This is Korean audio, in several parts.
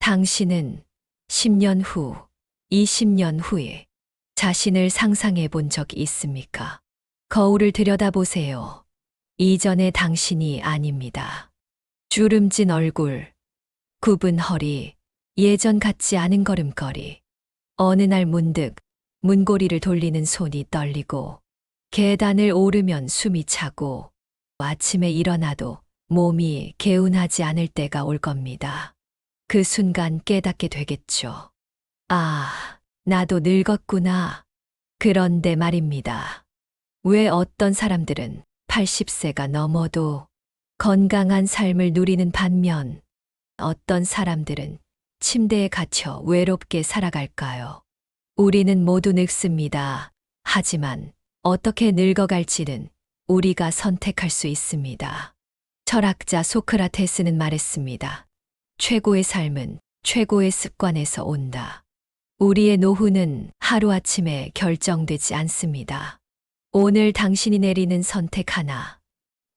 당신은 10년 후, 20년 후에 자신을 상상해 본 적 있습니까? 거울을 들여다보세요. 이전의 당신이 아닙니다. 주름진 얼굴, 굽은 허리, 예전 같지 않은 걸음걸이. 어느 날 문득 문고리를 돌리는 손이 떨리고 계단을 오르면 숨이 차고 아침에 일어나도 몸이 개운하지 않을 때가 올 겁니다. 그 순간 깨닫게 되겠죠. 아, 나도 늙었구나. 그런데 말입니다. 왜 어떤 사람들은 80세가 넘어도 건강한 삶을 누리는 반면 어떤 사람들은 침대에 갇혀 외롭게 살아갈까요? 우리는 모두 늙습니다. 하지만 어떻게 늙어갈지는 우리가 선택할 수 있습니다. 철학자 소크라테스는 말했습니다. 최고의 삶은 최고의 습관에서 온다. 우리의 노후는 하루아침에 결정되지 않습니다. 오늘 당신이 내리는 선택 하나,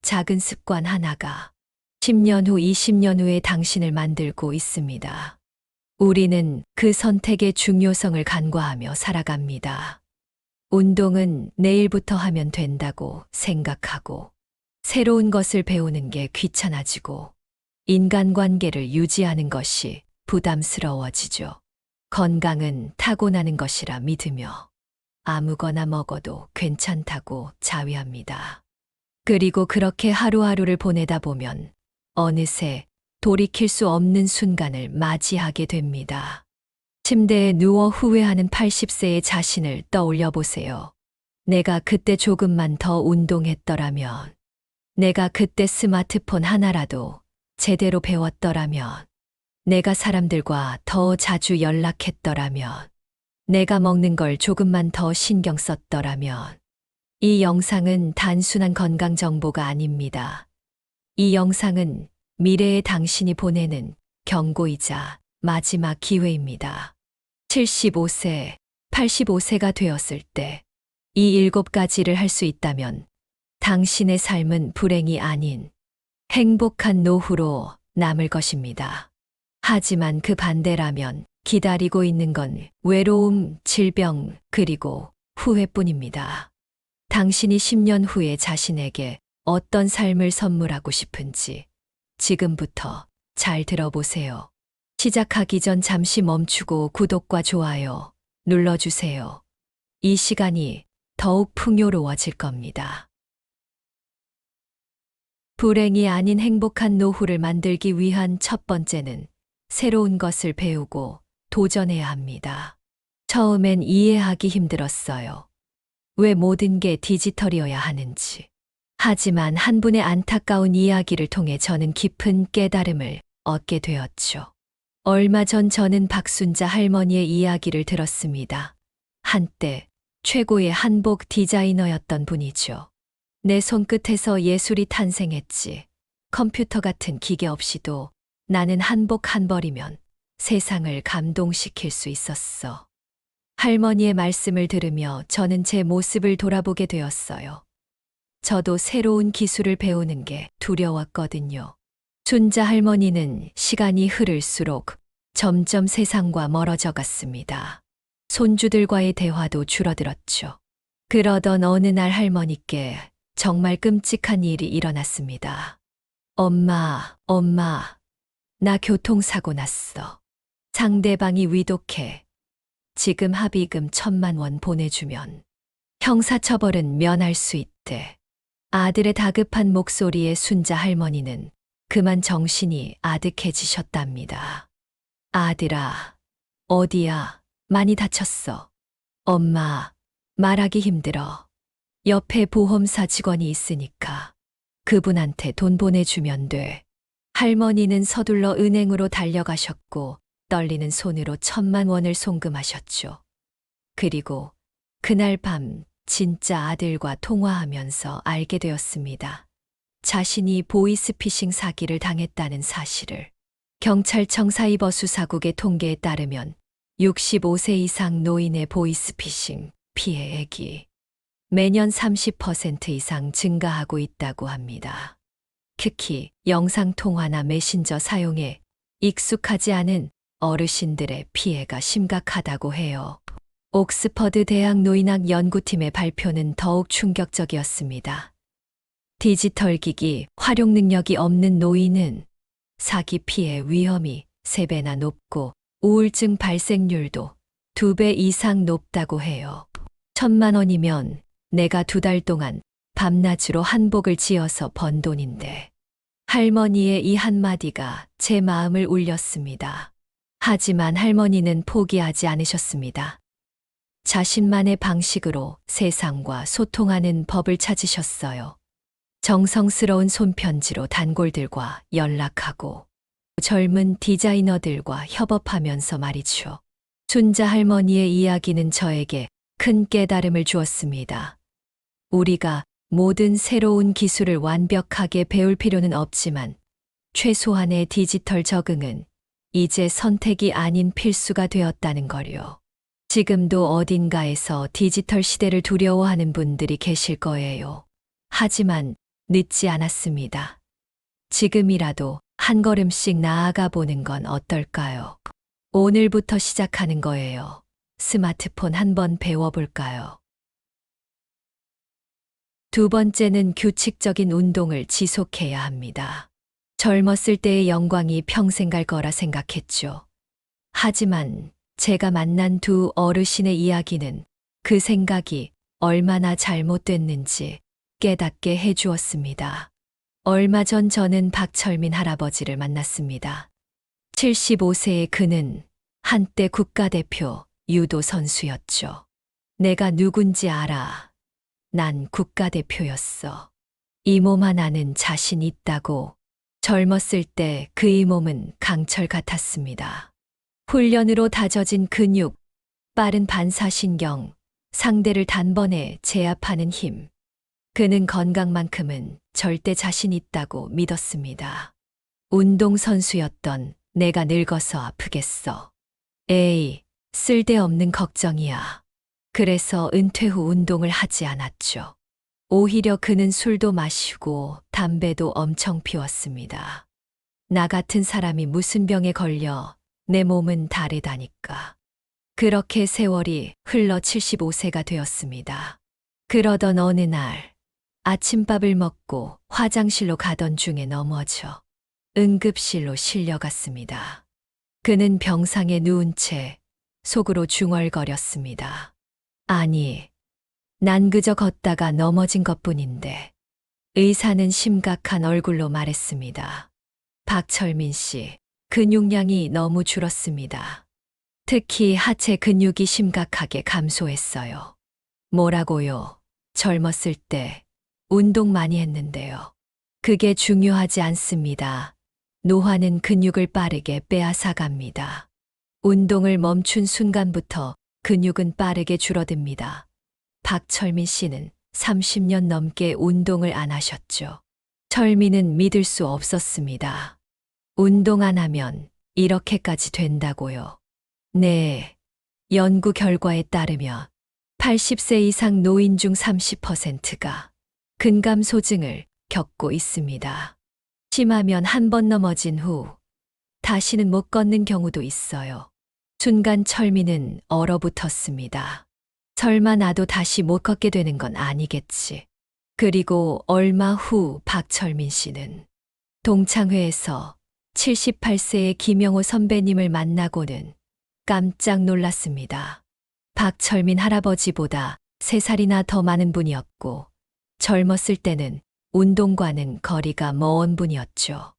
작은 습관 하나가 10년 후, 20년 후에 당신을 만들고 있습니다. 우리는 그 선택의 중요성을 간과하며 살아갑니다. 운동은 내일부터 하면 된다고 생각하고, 새로운 것을 배우는 게 귀찮아지고, 인간관계를 유지하는 것이 부담스러워지죠. 건강은 타고나는 것이라 믿으며 아무거나 먹어도 괜찮다고 자위합니다. 그리고 그렇게 하루하루를 보내다 보면 어느새 돌이킬 수 없는 순간을 맞이하게 됩니다. 침대에 누워 후회하는 80세의 자신을 떠올려 보세요. 내가 그때 조금만 더 운동했더라면, 내가 그때 스마트폰 하나라도 제대로 배웠더라면, 내가 사람들과 더 자주 연락했더라면, 내가 먹는 걸 조금만 더 신경 썼더라면. 이 영상은 단순한 건강 정보가 아닙니다. 이 영상은 미래의 당신이 보내는 경고이자 마지막 기회입니다. 75세, 85세가 되었을 때 이 7가지를 할 수 있다면 당신의 삶은 불행이 아닌 행복한 노후로 남을 것입니다. 하지만 그 반대라면 기다리고 있는 건 외로움, 질병, 그리고 후회뿐입니다. 당신이 10년 후에 자신에게 어떤 삶을 선물하고 싶은지 지금부터 잘 들어보세요. 시작하기 전 잠시 멈추고 구독과 좋아요 눌러주세요. 이 시간이 더욱 풍요로워질 겁니다. 불행이 아닌 행복한 노후를 만들기 위한 첫 번째는 새로운 것을 배우고 도전해야 합니다. 처음엔 이해하기 힘들었어요. 왜 모든 게 디지털이어야 하는지. 하지만 한 분의 안타까운 이야기를 통해 저는 깊은 깨달음을 얻게 되었죠. 얼마 전 저는 박순자 할머니의 이야기를 들었습니다. 한때 최고의 한복 디자이너였던 분이죠. 내 손끝에서 예술이 탄생했지. 컴퓨터 같은 기계 없이도 나는 한복 한 벌이면 세상을 감동시킬 수 있었어. 할머니의 말씀을 들으며 저는 제 모습을 돌아보게 되었어요. 저도 새로운 기술을 배우는 게 두려웠거든요. 순자 할머니는 시간이 흐를수록 점점 세상과 멀어져 갔습니다. 손주들과의 대화도 줄어들었죠. 그러던 어느 날 할머니께 정말 끔찍한 일이 일어났습니다. 엄마, 나 교통사고 났어. 상대방이 위독해. 지금 합의금 1,000만 원 보내주면 형사처벌은 면할 수 있대. 아들의 다급한 목소리에 순자 할머니는 그만 정신이 아득해지셨답니다. 아들아, 어디야? 많이 다쳤어. 엄마, 말하기 힘들어. 옆에 보험사 직원이 있으니까 그분한테 돈 보내주면 돼. 할머니는 서둘러 은행으로 달려가셨고 떨리는 손으로 1,000만 원을 송금하셨죠. 그리고 그날 밤 진짜 아들과 통화하면서 알게 되었습니다. 자신이 보이스피싱 사기를 당했다는 사실을. 경찰청 사이버 수사국의 통계에 따르면 65세 이상 노인의 보이스피싱 피해액이 매년 30% 이상 증가하고 있다고 합니다. 특히 영상통화나 메신저 사용에 익숙하지 않은 어르신들의 피해가 심각하다고 해요. 옥스퍼드 대학 노인학 연구팀의 발표는 더욱 충격적이었습니다. 디지털 기기 활용 능력이 없는 노인은 사기 피해 위험이 3배나 높고 우울증 발생률도 2배 이상 높다고 해요. 1,000만 원이면 내가 2달 동안 밤낮으로 한복을 지어서 번 돈인데 할머니의 이 한마디가 제 마음을 울렸습니다. 하지만 할머니는 포기하지 않으셨습니다. 자신만의 방식으로 세상과 소통하는 법을 찾으셨어요. 정성스러운 손편지로 단골들과 연락하고 젊은 디자이너들과 협업하면서 말이죠. 순자 할머니의 이야기는 저에게 큰 깨달음을 주었습니다. 우리가 모든 새로운 기술을 완벽하게 배울 필요는 없지만 최소한의 디지털 적응은 이제 선택이 아닌 필수가 되었다는 걸요. 지금도 어딘가에서 디지털 시대를 두려워하는 분들이 계실 거예요. 하지만 늦지 않았습니다. 지금이라도 한 걸음씩 나아가 보는 건 어떨까요? 오늘부터 시작하는 거예요. 스마트폰 한번 배워볼까요? 2번째는 규칙적인 운동을 지속해야 합니다. 젊었을 때의 영광이 평생 갈 거라 생각했죠. 하지만 제가 만난 2 어르신의 이야기는 그 생각이 얼마나 잘못됐는지 깨닫게 해주었습니다. 얼마 전 저는 박철민 할아버지를 만났습니다. 75세의 그는 한때 국가대표 유도 선수였죠. 내가 누군지 알아. 난 국가대표였어. 이 몸 하나는 자신 있다고. 젊었을 때 그의 몸은 강철 같았습니다. 훈련으로 다져진 근육, 빠른 반사신경, 상대를 단번에 제압하는 힘. 그는 건강만큼은 절대 자신 있다고 믿었습니다. 운동선수였던 내가 늙어서 아프겠어. 에이, 쓸데없는 걱정이야. 그래서 은퇴 후 운동을 하지 않았죠. 오히려 그는 술도 마시고 담배도 엄청 피웠습니다. 나 같은 사람이 무슨 병에 걸려 내 몸은 다르다니까. 그렇게 세월이 흘러 75세가 되었습니다. 그러던 어느 날 아침밥을 먹고 화장실로 가던 중에 넘어져 응급실로 실려갔습니다. 그는 병상에 누운 채 속으로 중얼거렸습니다. 아니, 난 그저 걷다가 넘어진 것뿐인데. 의사는 심각한 얼굴로 말했습니다. 박철민 씨, 근육량이 너무 줄었습니다. 특히 하체 근육이 심각하게 감소했어요. 뭐라고요? 젊었을 때 운동 많이 했는데요. 그게 중요하지 않습니다. 노화는 근육을 빠르게 빼앗아갑니다. 운동을 멈춘 순간부터 근육은 빠르게 줄어듭니다. 박철민 씨는 30년 넘게 운동을 안 하셨죠. 철민은 믿을 수 없었습니다. 운동 안 하면 이렇게까지 된다고요. 네, 연구 결과에 따르면 80세 이상 노인 중 30%가 근감소증을 겪고 있습니다. 심하면 한 번 넘어진 후 다시는 못 걷는 경우도 있어요. 순간 철민은 얼어붙었습니다. 설마 나도 다시 못 걷게 되는 건 아니겠지. 그리고 얼마 후 박철민 씨는 동창회에서 78세의 김영호 선배님을 만나고는 깜짝 놀랐습니다. 박철민 할아버지보다 3살이나 더 많은 분이었고 젊었을 때는 운동과는 거리가 먼 분이었죠.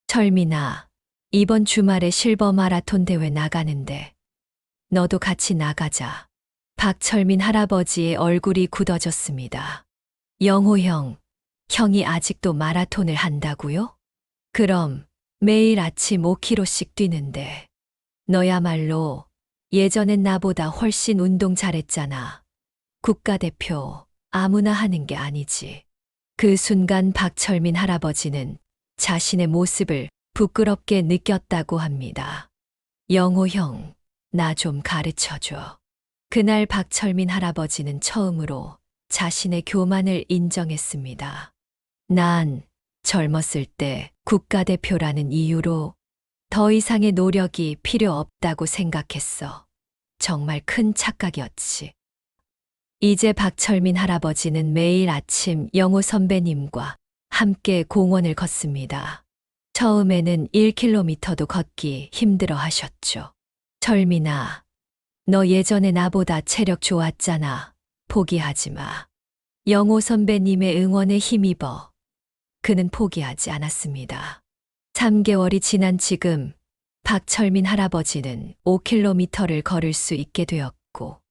철민아, 이번 주말에 실버 마라톤 대회 나가는데 너도 같이 나가자. 박철민 할아버지의 얼굴이 굳어졌습니다. 영호 형, 형이 아직도 마라톤을 한다고요? 그럼 매일 아침 5km씩 뛰는데 너야말로 예전엔 나보다 훨씬 운동 잘했잖아. 국가대표 아무나 하는 게 아니지. 그 순간 박철민 할아버지는 자신의 모습을 부끄럽게 느꼈다고 합니다. 영호 형, 나 좀 가르쳐줘. 그날 박철민 할아버지는 처음으로 자신의 교만을 인정했습니다. 난 젊었을 때 국가대표라는 이유로 더 이상의 노력이 필요 없다고 생각했어. 정말 큰 착각이었지. 이제 박철민 할아버지는 매일 아침 영호 선배님과 함께 공원을 걷습니다. 처음에는 1km도 걷기 힘들어 하셨죠. 철민아, 너 예전에 나보다 체력 좋았잖아. 포기하지 마. 영호 선배님의 응원에 힘입어 그는 포기하지 않았습니다. 3개월이 지난 지금 박철민 할아버지는 5km를 걸을 수 있게 되었고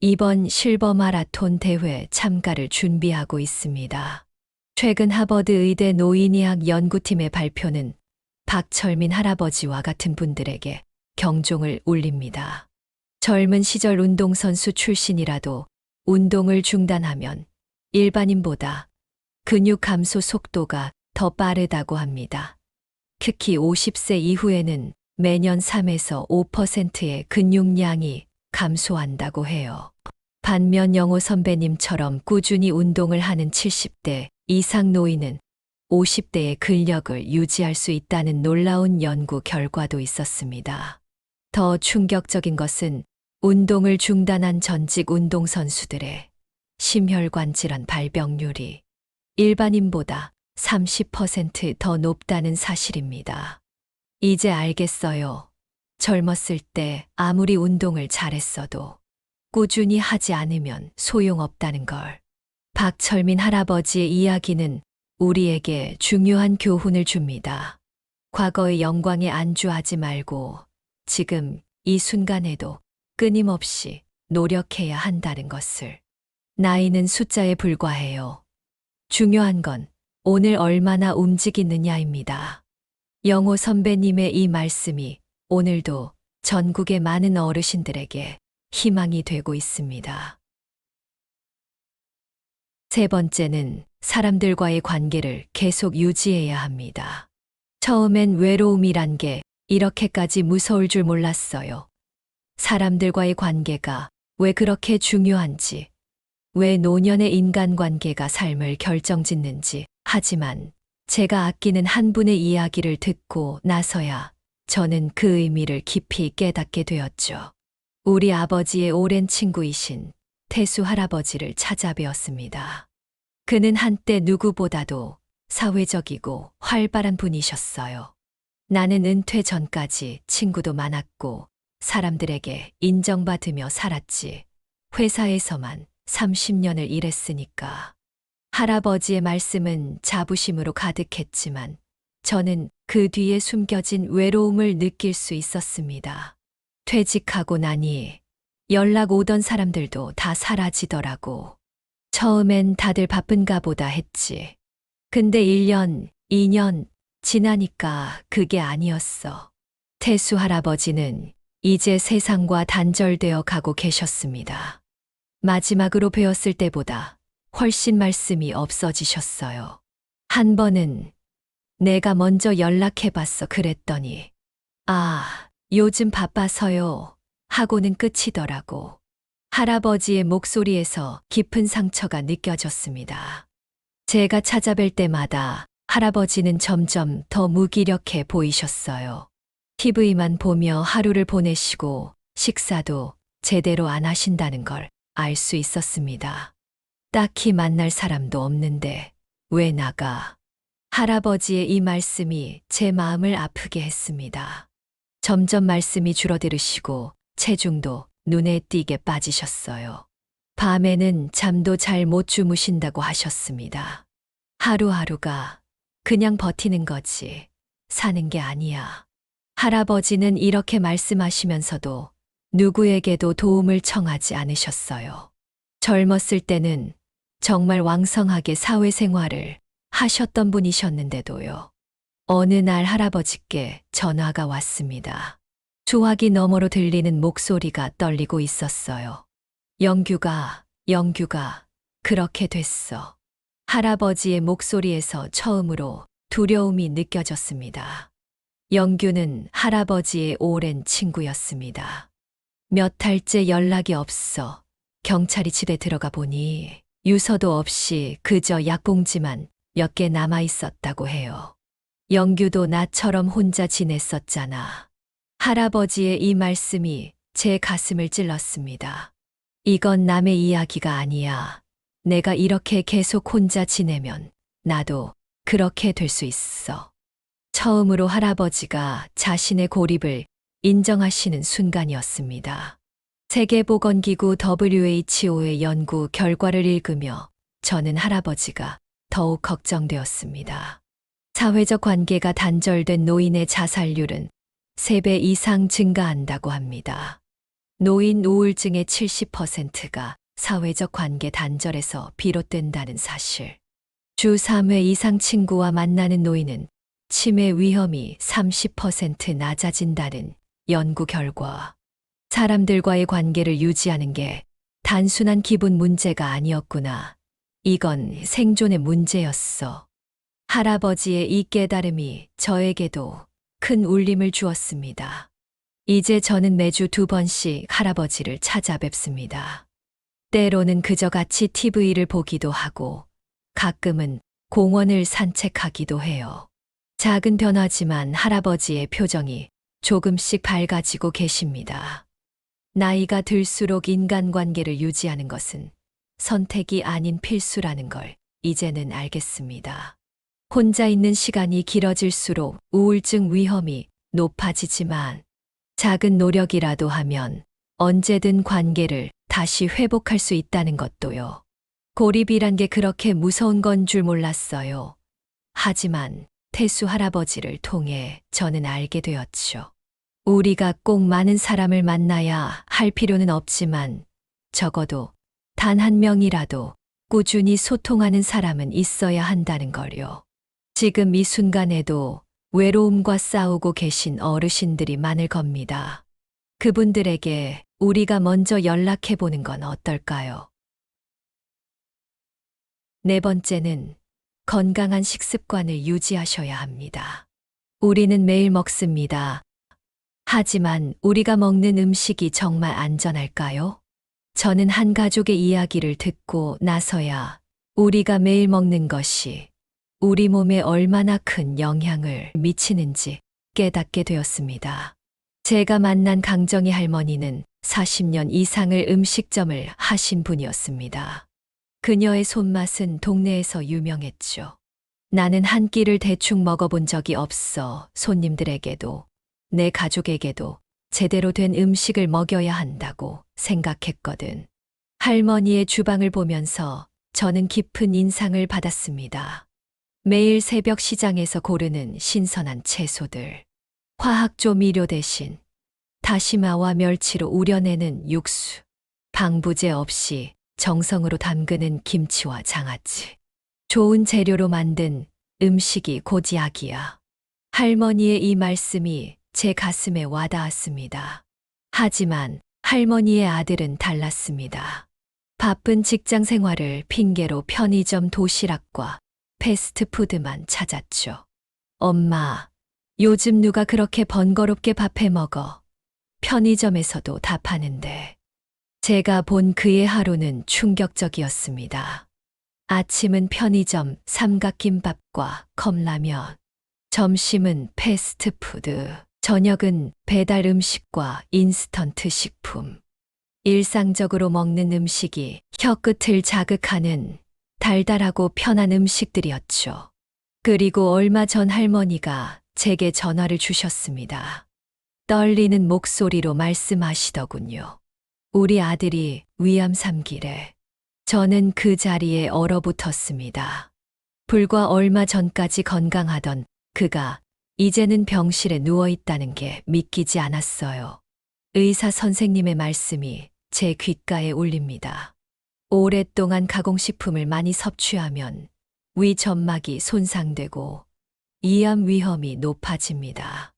이번 실버 마라톤 대회 참가를 준비하고 있습니다. 최근 하버드 의대 노인의학 연구팀의 발표는 박철민 할아버지와 같은 분들에게 경종을 울립니다. 젊은 시절 운동선수 출신이라도 운동을 중단하면 일반인보다 근육 감소 속도가 더 빠르다고 합니다. 특히 50세 이후에는 매년 3에서 5%의 근육량이 감소한다고 해요. 반면 영호 선배님처럼 꾸준히 운동을 하는 70대 이상 노인은 50대의 근력을 유지할 수 있다는 놀라운 연구 결과도 있었습니다. 더 충격적인 것은 운동을 중단한 전직 운동선수들의 심혈관 질환 발병률이 일반인보다 30% 더 높다는 사실입니다. 이제 알겠어요. 젊었을 때 아무리 운동을 잘했어도 꾸준히 하지 않으면 소용없다는 걸. 박철민 할아버지의 이야기는 우리에게 중요한 교훈을 줍니다. 과거의 영광에 안주하지 말고 지금 이 순간에도 끊임없이 노력해야 한다는 것을. 나이는 숫자에 불과해요. 중요한 건 오늘 얼마나 움직이느냐입니다. 영호 선배님의 이 말씀이 오늘도 전국의 많은 어르신들에게 희망이 되고 있습니다. 세 번째는 사람들과의 관계를 계속 유지해야 합니다. 처음엔 외로움이란 게 이렇게까지 무서울 줄 몰랐어요. 사람들과의 관계가 왜 그렇게 중요한지, 왜 노년의 인간관계가 삶을 결정짓는지. 하지만 제가 아끼는 한 분의 이야기를 듣고 나서야 저는 그 의미를 깊이 깨닫게 되었죠. 우리 아버지의 오랜 친구이신 태수 할아버지를 찾아뵈었습니다. 그는 한때 누구보다도 사회적이고 활발한 분이셨어요. 나는 은퇴 전까지 친구도 많았고 사람들에게 인정받으며 살았지. 회사에서만 30년을 일했으니까. 할아버지의 말씀은 자부심으로 가득했지만 저는 그 뒤에 숨겨진 외로움을 느낄 수 있었습니다. 퇴직하고 나니 연락 오던 사람들도 다 사라지더라고. 처음엔 다들 바쁜가 보다 했지. 근데 1년, 2년 지나니까 그게 아니었어. 태수 할아버지는 이제 세상과 단절되어 가고 계셨습니다. 마지막으로 뵈었을 때보다 훨씬 말씀이 없어지셨어요. 한 번은 내가 먼저 연락해봤어 그랬더니 아, 요즘 바빠서요 하고는 끝이더라고. 할아버지의 목소리에서 깊은 상처가 느껴졌습니다. 제가 찾아뵐 때마다 할아버지는 점점 더 무기력해 보이셨어요. TV만 보며 하루를 보내시고 식사도 제대로 안 하신다는 걸 알 수 있었습니다. 딱히 만날 사람도 없는데 왜 나가? 할아버지의 이 말씀이 제 마음을 아프게 했습니다. 점점 말씀이 줄어들으시고 체중도 눈에 띄게 빠지셨어요. 밤에는 잠도 잘 못 주무신다고 하셨습니다. 하루하루가 그냥 버티는 거지 사는 게 아니야. 할아버지는 이렇게 말씀하시면서도 누구에게도 도움을 청하지 않으셨어요. 젊었을 때는 정말 왕성하게 사회생활을 하셨던 분이셨는데도요. 어느 날 할아버지께 전화가 왔습니다. 소화기 너머로 들리는 목소리가 떨리고 있었어요. 영규가 그렇게 됐어. 할아버지의 목소리에서 처음으로 두려움이 느껴졌습니다. 영규는 할아버지의 오랜 친구였습니다. 몇 달째 연락이 없어 경찰이 집에 들어가 보니 유서도 없이 그저 약봉지만 몇 개 남아 있었다고 해요. 영규도 나처럼 혼자 지냈었잖아. 할아버지의 이 말씀이 제 가슴을 찔렀습니다. 이건 남의 이야기가 아니야. 내가 이렇게 계속 혼자 지내면 나도 그렇게 될 수 있어. 처음으로 할아버지가 자신의 고립을 인정하시는 순간이었습니다. 세계보건기구 WHO의 연구 결과를 읽으며 저는 할아버지가 더욱 걱정되었습니다. 사회적 관계가 단절된 노인의 자살률은 3배 이상 증가한다고 합니다. 노인 우울증의 70%가 사회적 관계 단절에서 비롯된다는 사실. 주 3회 이상 친구와 만나는 노인은 치매 위험이 30% 낮아진다는 연구 결과. 사람들과의 관계를 유지하는 게 단순한 기분 문제가 아니었구나. 이건 생존의 문제였어. 할아버지의 이 깨달음이 저에게도 큰 울림을 주었습니다. 이제 저는 매주 2번씩 할아버지를 찾아뵙습니다. 때로는 그저 같이 TV를 보기도 하고 가끔은 공원을 산책하기도 해요. 작은 변화지만 할아버지의 표정이 조금씩 밝아지고 계십니다. 나이가 들수록 인간관계를 유지하는 것은 선택이 아닌 필수라는 걸 이제는 알겠습니다. 혼자 있는 시간이 길어질수록 우울증 위험이 높아지지만 작은 노력이라도 하면 언제든 관계를 다시 회복할 수 있다는 것도요. 고립이란 게 그렇게 무서운 건 줄 몰랐어요. 하지만 태수 할아버지를 통해 저는 알게 되었죠. 우리가 꼭 많은 사람을 만나야 할 필요는 없지만 적어도 단 한 명이라도 꾸준히 소통하는 사람은 있어야 한다는 걸요. 지금 이 순간에도 외로움과 싸우고 계신 어르신들이 많을 겁니다. 그분들에게 우리가 먼저 연락해 보는 건 어떨까요? 4번째는 건강한 식습관을 유지하셔야 합니다. 우리는 매일 먹습니다. 하지만 우리가 먹는 음식이 정말 안전할까요? 저는 한 가족의 이야기를 듣고 나서야 우리가 매일 먹는 것이 우리 몸에 얼마나 큰 영향을 미치는지 깨닫게 되었습니다. 제가 만난 강정희 할머니는 40년 이상을 음식점을 하신 분이었습니다. 그녀의 손맛은 동네에서 유명했죠. 나는 한 끼를 대충 먹어본 적이 없어 손님들에게도 내 가족에게도 제대로 된 음식을 먹여야 한다고 생각했거든. 할머니의 주방을 보면서 저는 깊은 인상을 받았습니다. 매일 새벽 시장에서 고르는 신선한 채소들, 화학 조미료 대신 다시마와 멸치로 우려내는 육수, 방부제 없이 정성으로 담그는 김치와 장아찌. 좋은 재료로 만든 음식이 곧 약이야. 할머니의 이 말씀이 제 가슴에 와닿았습니다. 하지만 할머니의 아들은 달랐습니다. 바쁜 직장 생활을 핑계로 편의점 도시락과 패스트푸드만 찾았죠. 엄마, 요즘 누가 그렇게 번거롭게 밥해 먹어? 편의점에서도 다 파는데. 제가 본 그의 하루는 충격적이었습니다. 아침은 편의점 삼각김밥과 컵라면, 점심은 패스트푸드, 저녁은 배달 음식과 인스턴트 식품. 일상적으로 먹는 음식이 혀끝을 자극하는 달달하고 편한 음식들이었죠. 그리고 얼마 전 할머니가 제게 전화를 주셨습니다. 떨리는 목소리로 말씀하시더군요. 우리 아들이 위암 3기래. 저는 그 자리에 얼어붙었습니다. 불과 얼마 전까지 건강하던 그가 이제는 병실에 누워 있다는 게 믿기지 않았어요. 의사 선생님의 말씀이 제 귓가에 울립니다. 오랫동안 가공식품을 많이 섭취하면 위 점막이 손상되고 이암 위험이 높아집니다.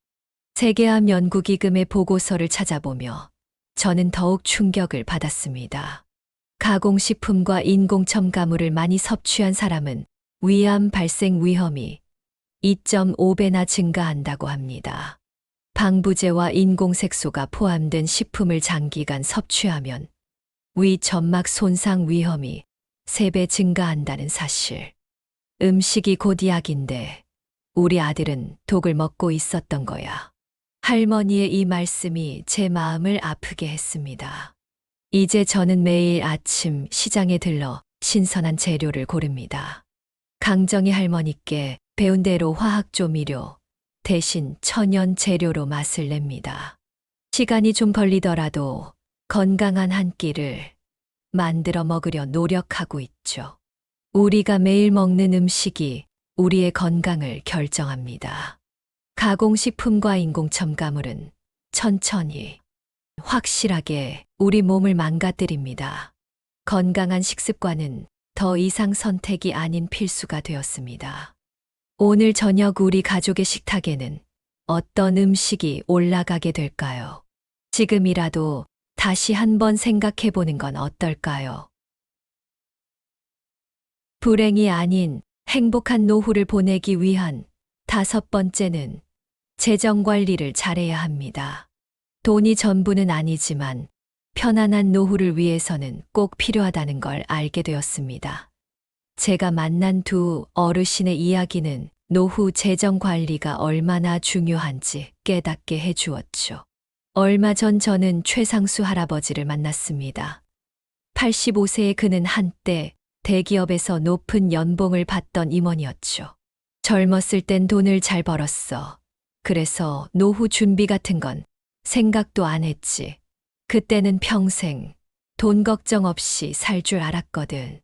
세계암 연구기금의 보고서를 찾아보며 저는 더욱 충격을 받았습니다. 가공식품과 인공 첨가물을 많이 섭취한 사람은 위암 발생 위험이 2.5배나 증가한다고 합니다. 방부제와 인공색소가 포함된 식품을 장기간 섭취하면 위 점막 손상 위험이 3배 증가한다는 사실. 음식이 곧 약인데 우리 아들은 독을 먹고 있었던 거야. 할머니의 이 말씀이 제 마음을 아프게 했습니다. 이제 저는 매일 아침 시장에 들러 신선한 재료를 고릅니다. 강정희 할머니께 배운 대로 화학조미료 대신 천연 재료로 맛을 냅니다. 시간이 좀 걸리더라도 건강한 한 끼를 만들어 먹으려 노력하고 있죠. 우리가 매일 먹는 음식이 우리의 건강을 결정합니다. 가공식품과 인공첨가물은 천천히, 확실하게 우리 몸을 망가뜨립니다. 건강한 식습관은 더 이상 선택이 아닌 필수가 되었습니다. 오늘 저녁 우리 가족의 식탁에는 어떤 음식이 올라가게 될까요? 지금이라도 다시 한번 생각해 보는 건 어떨까요? 불행이 아닌 행복한 노후를 보내기 위한 5번째는 재정 관리를 잘해야 합니다. 돈이 전부는 아니지만 편안한 노후를 위해서는 꼭 필요하다는 걸 알게 되었습니다. 제가 만난 두 어르신의 이야기는 노후 재정 관리가 얼마나 중요한지 깨닫게 해주었죠. 얼마 전 저는 최상수 할아버지를 만났습니다. 85세의 그는 한때 대기업에서 높은 연봉을 받던 임원이었죠. 젊었을 땐 돈을 잘 벌었어. 그래서 노후 준비 같은 건 생각도 안 했지. 그때는 평생 돈 걱정 없이 살 줄 알았거든.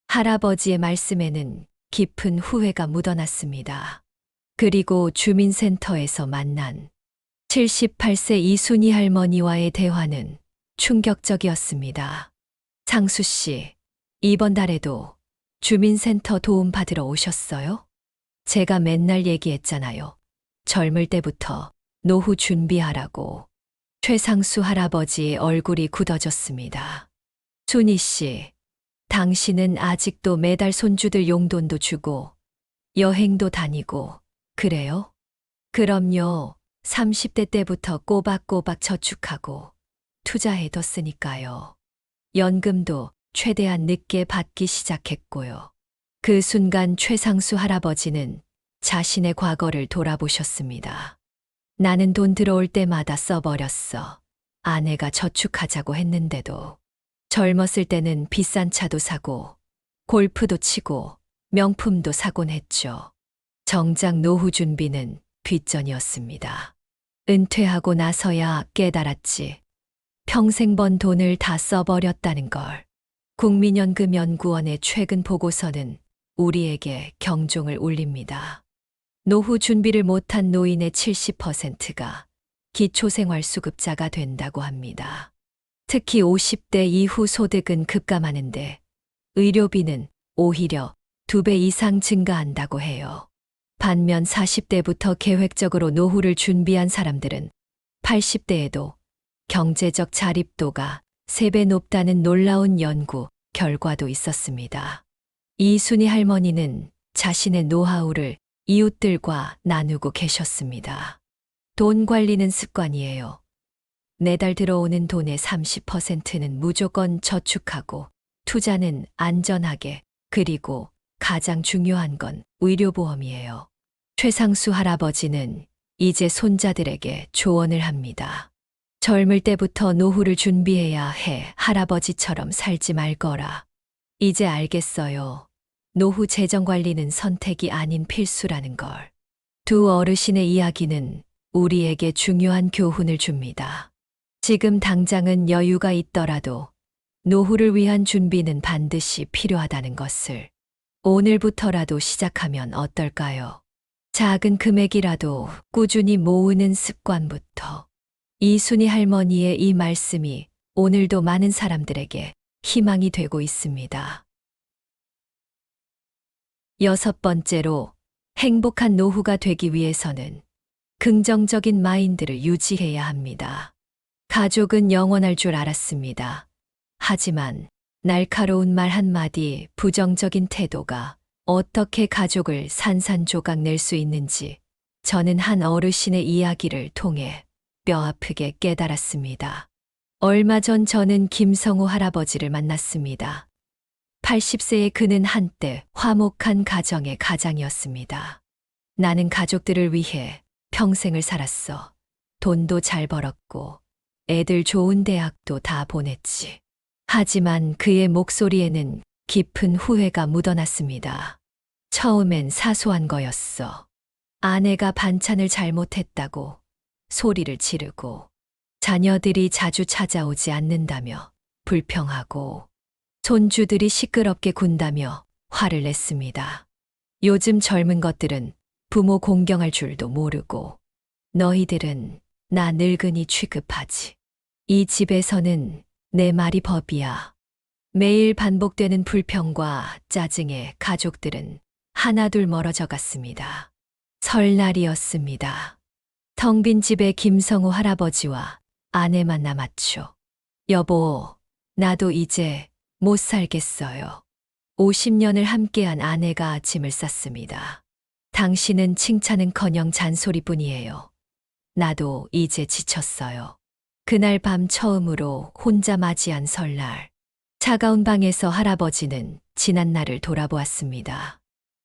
할아버지의 말씀에는 깊은 후회가 묻어났습니다. 그리고 주민센터에서 만난 78세 이순희 할머니와의 대화는 충격적이었습니다. 상수 씨, 이번 달에도 주민센터 도움 받으러 오셨어요? 제가 맨날 얘기했잖아요. 젊을 때부터 노후 준비하라고. 최상수 할아버지의 얼굴이 굳어졌습니다. 순희 씨, 당신은 아직도 매달 손주들 용돈도 주고 여행도 다니고 그래요? 그럼요. 30대 때부터 꼬박꼬박 저축하고 투자해뒀으니까요. 연금도 최대한 늦게 받기 시작했고요. 그 순간 최상수 할아버지는 자신의 과거를 돌아보셨습니다. 나는 돈 들어올 때마다 써버렸어. 아내가 저축하자고 했는데도. 젊었을 때는 비싼 차도 사고, 골프도 치고, 명품도 사곤 했죠. 정작 노후 준비는 뒷전이었습니다. 은퇴하고 나서야 깨달았지. 평생 번 돈을 다 써버렸다는 걸. 국민연금연구원의 최근 보고서는 우리에게 경종을 울립니다. 노후 준비를 못한 노인의 70%가 기초생활수급자가 된다고 합니다. 특히 50대 이후 소득은 급감하는데 의료비는 오히려 2배 이상 증가한다고 해요. 반면 40대부터 계획적으로 노후를 준비한 사람들은 80대에도 경제적 자립도가 3배 높다는 놀라운 연구 결과도 있었습니다. 이순희 할머니는 자신의 노하우를 이웃들과 나누고 계셨습니다. 돈 관리는 습관이에요. 매달 들어오는 돈의 30%는 무조건 저축하고 투자는 안전하게, 그리고 가장 중요한 건 의료보험이에요. 최상수 할아버지는 이제 손자들에게 조언을 합니다. 젊을 때부터 노후를 준비해야 해. 할아버지처럼 살지 말 거라. 이제 알겠어요. 노후 재정 관리는 선택이 아닌 필수라는 걸. 두 어르신의 이야기는 우리에게 중요한 교훈을 줍니다. 지금 당장은 여유가 있더라도 노후를 위한 준비는 반드시 필요하다는 것을 오늘부터라도 시작하면 어떨까요? 작은 금액이라도 꾸준히 모으는 습관부터. 이순희 할머니의 이 말씀이 오늘도 많은 사람들에게 희망이 되고 있습니다. 6번째로, 행복한 노후가 되기 위해서는 긍정적인 마인드를 유지해야 합니다. 가족은 영원할 줄 알았습니다. 하지만 날카로운 말 한마디, 부정적인 태도가 어떻게 가족을 산산조각 낼 수 있는지 저는 한 어르신의 이야기를 통해 뼈아프게 깨달았습니다. 얼마 전 저는 김성호 할아버지를 만났습니다. 80세의 그는 한때 화목한 가정의 가장이었습니다. 나는 가족들을 위해 평생을 살았어. 돈도 잘 벌었고, 애들 좋은 대학도 다 보냈지. 하지만 그의 목소리에는 깊은 후회가 묻어났습니다. 처음엔 사소한 거였어. 아내가 반찬을 잘못했다고 소리를 지르고, 자녀들이 자주 찾아오지 않는다며 불평하고, 손주들이 시끄럽게 군다며 화를 냈습니다. 요즘 젊은 것들은 부모 공경할 줄도 모르고, 너희들은 나 늙은이 취급하지. 이 집에서는 내 말이 법이야. 매일 반복되는 불평과 짜증에 가족들은 하나둘 멀어져 갔습니다. 설날이었습니다. 텅 빈 집에 김성우 할아버지와 아내만 남았죠. 여보, 나도 이제 못 살겠어요. 50년을 함께한 아내가 짐을 쌌습니다. 당신은 칭찬은커녕 잔소리뿐이에요. 나도 이제 지쳤어요. 그날 밤 처음으로 혼자 맞이한 설날. 차가운 방에서 할아버지는 지난 날을 돌아보았습니다.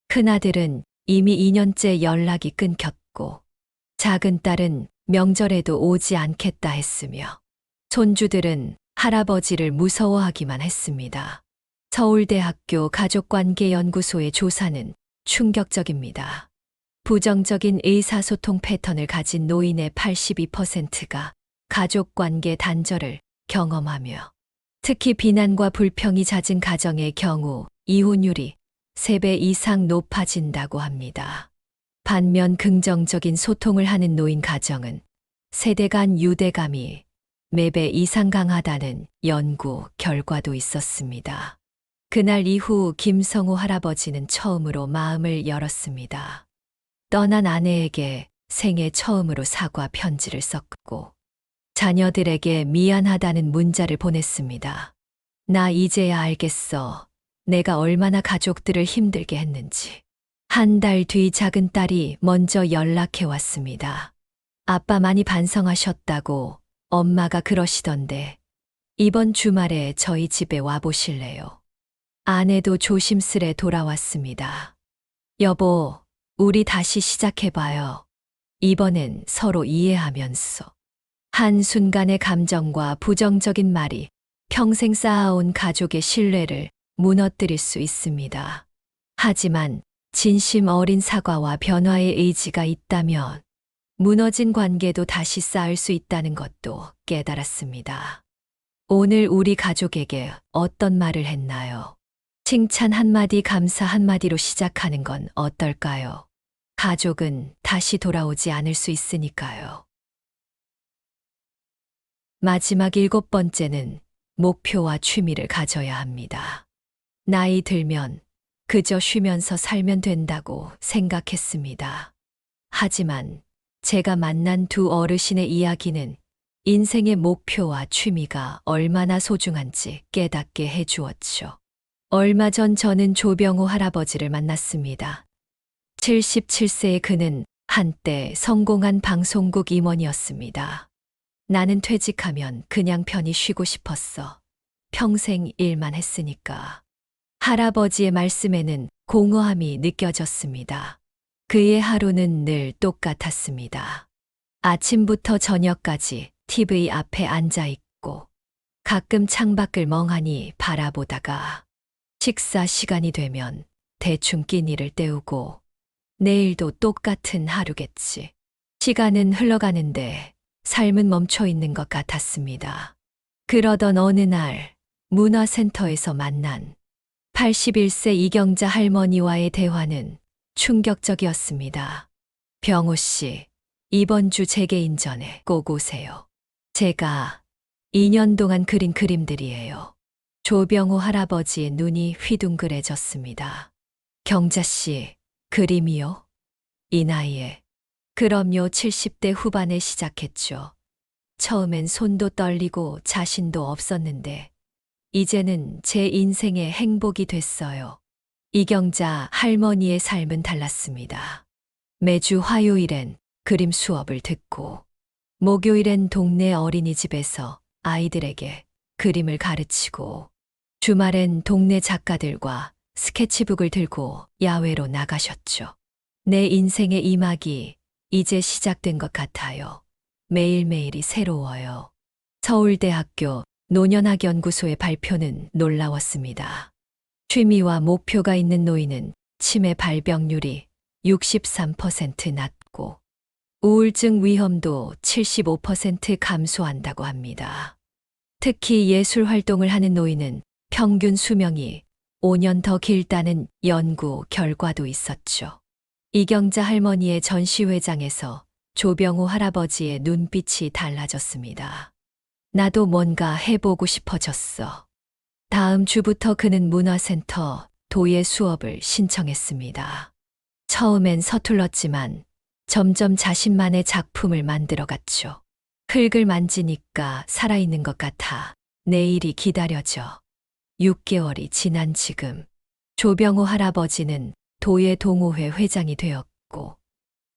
큰아들은 이미 2년째 연락이 끊겼고, 작은 딸은 명절에도 오지 않겠다 했으며, 손주들은 할아버지를 무서워하기만 했습니다. 서울대학교 가족관계연구소의 조사는 충격적입니다. 부정적인 의사소통 패턴을 가진 노인의 82%가 가족관계 단절을 경험하며, 특히 비난과 불평이 잦은 가정의 경우 이혼율이 3배 이상 높아진다고 합니다. 반면 긍정적인 소통을 하는 노인 가정은 세대 간 유대감이 4배 이상 강하다는 연구 결과도 있었습니다. 그날 이후 김성우 할아버지는 처음으로 마음을 열었습니다. 떠난 아내에게 생애 처음으로 사과 편지를 썼고, 자녀들에게 미안하다는 문자를 보냈습니다. 나 이제야 알겠어. 내가 얼마나 가족들을 힘들게 했는지. 한 달 뒤 작은 딸이 먼저 연락해 왔습니다. 아빠 많이 반성하셨다고 엄마가 그러시던데, 이번 주말에 저희 집에 와보실래요? 아내도 조심스레 돌아왔습니다. 여보, 우리 다시 시작해봐요. 이번엔 서로 이해하면서. 한순간의 감정과 부정적인 말이 평생 쌓아온 가족의 신뢰를 무너뜨릴 수 있습니다. 하지만 진심 어린 사과와 변화의 의지가 있다면 무너진 관계도 다시 쌓을 수 있다는 것도 깨달았습니다. 오늘 우리 가족에게 어떤 말을 했나요? 칭찬 한마디, 감사 한마디로 시작하는 건 어떨까요? 가족은 다시 돌아오지 않을 수 있으니까요. 마지막 7번째는 목표와 취미를 가져야 합니다. 나이 들면 그저 쉬면서 살면 된다고 생각했습니다. 하지만 제가 만난 두 어르신의 이야기는 인생의 목표와 취미가 얼마나 소중한지 깨닫게 해주었죠. 얼마 전 저는 조병호 할아버지를 만났습니다. 77세의 그는 한때 성공한 방송국 임원이었습니다. 나는 퇴직하면 그냥 편히 쉬고 싶었어. 평생 일만 했으니까. 할아버지의 말씀에는 공허함이 느껴졌습니다. 그의 하루는 늘 똑같았습니다. 아침부터 저녁까지 TV 앞에 앉아 있고, 가끔 창밖을 멍하니 바라보다가 식사 시간이 되면 대충 끼니를 때우고, 내일도 똑같은 하루겠지. 시간은 흘러가는데 삶은 멈춰 있는 것 같았습니다. 그러던 어느 날 문화센터에서 만난 81세 이경자 할머니와의 대화는 충격적이었습니다. 병호 씨, 이번 주 재개인전에 꼭 오세요. 제가 2년 동안 그린 그림들이에요. 조병호 할아버지의 눈이 휘둥그레졌습니다. 경자 씨, 그림이요? 이 나이에. 그럼요, 70대 후반에 시작했죠. 처음엔 손도 떨리고 자신도 없었는데, 이제는 제 인생의 행복이 됐어요. 이경자 할머니의 삶은 달랐습니다. 매주 화요일엔 그림 수업을 듣고, 목요일엔 동네 어린이집에서 아이들에게 그림을 가르치고, 주말엔 동네 작가들과 스케치북을 들고 야외로 나가셨죠. 내 인생의 이막이 이제 시작된 것 같아요. 매일매일이 새로워요. 서울대학교 노년학연구소의 발표는 놀라웠습니다. 취미와 목표가 있는 노인은 치매 발병률이 63% 낮고 우울증 위험도 75% 감소한다고 합니다. 특히 예술 활동을 하는 노인은 평균 수명이 5년 더 길다는 연구 결과도 있었죠. 이경자 할머니의 전시회장에서 조병우 할아버지의 눈빛이 달라졌습니다. 나도 뭔가 해보고 싶어졌어. 다음 주부터 그는 문화센터 도예 수업을 신청했습니다. 처음엔 서툴렀지만 점점 자신만의 작품을 만들어갔죠. 흙을 만지니까 살아있는 것 같아 내일이 기다려져. 6개월이 지난 지금 조병호 할아버지는 도예 동호회 회장이 되었고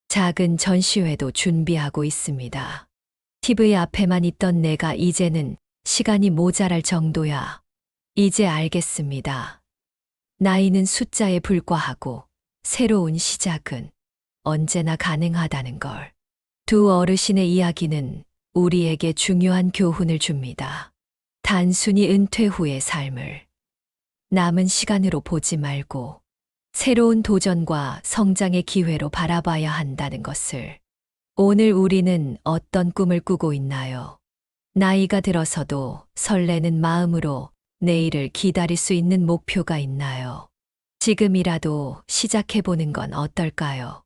작은 전시회도 준비하고 있습니다. TV 앞에만 있던 내가 이제는 시간이 모자랄 정도야. 이제 알겠습니다. 나이는 숫자에 불과하고 새로운 시작은 언제나 가능하다는 걸. 두 어르신의 이야기는 우리에게 중요한 교훈을 줍니다. 단순히 은퇴 후의 삶을 남은 시간으로 보지 말고 새로운 도전과 성장의 기회로 바라봐야 한다는 것을. 오늘 우리는 어떤 꿈을 꾸고 있나요? 나이가 들어서도 설레는 마음으로 내일을 기다릴 수 있는 목표가 있나요? 지금이라도 시작해보는 건 어떨까요?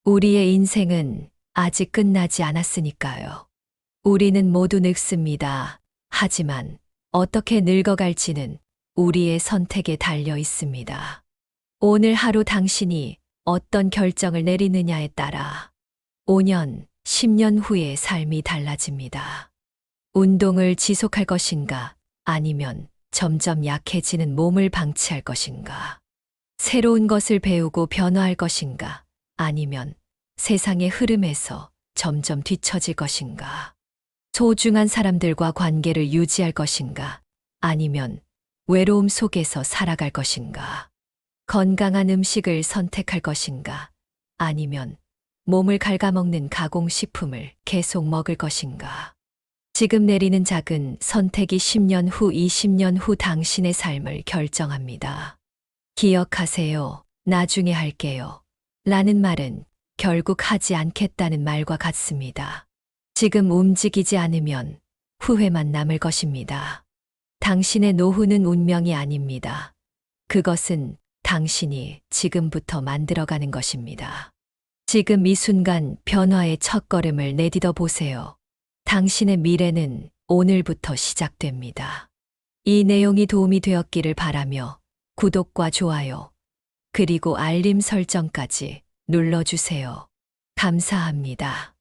우리의 인생은 아직 끝나지 않았으니까요. 우리는 모두 늙습니다. 하지만 어떻게 늙어갈지는 우리의 선택에 달려 있습니다. 오늘 하루 당신이 어떤 결정을 내리느냐에 따라 5년, 10년 후의 삶이 달라집니다. 운동을 지속할 것인가, 아니면 점점 약해지는 몸을 방치할 것인가? 새로운 것을 배우고 변화할 것인가, 아니면 세상의 흐름에서 점점 뒤처질 것인가? 소중한 사람들과 관계를 유지할 것인가, 아니면 외로움 속에서 살아갈 것인가? 건강한 음식을 선택할 것인가, 아니면 몸을 갉아먹는 가공식품을 계속 먹을 것인가? 지금 내리는 작은 선택이 10년 후, 20년 후 당신의 삶을 결정합니다. 기억하세요. 나중에 할게요. 라는 말은 결국 하지 않겠다는 말과 같습니다. 지금 움직이지 않으면 후회만 남을 것입니다. 당신의 노후는 운명이 아닙니다. 그것은 당신이 지금부터 만들어가는 것입니다. 지금 이 순간 변화의 첫걸음을 내딛어 보세요. 당신의 미래는 오늘부터 시작됩니다. 이 내용이 도움이 되었기를 바라며 구독과 좋아요, 그리고 알림 설정까지 눌러주세요. 감사합니다.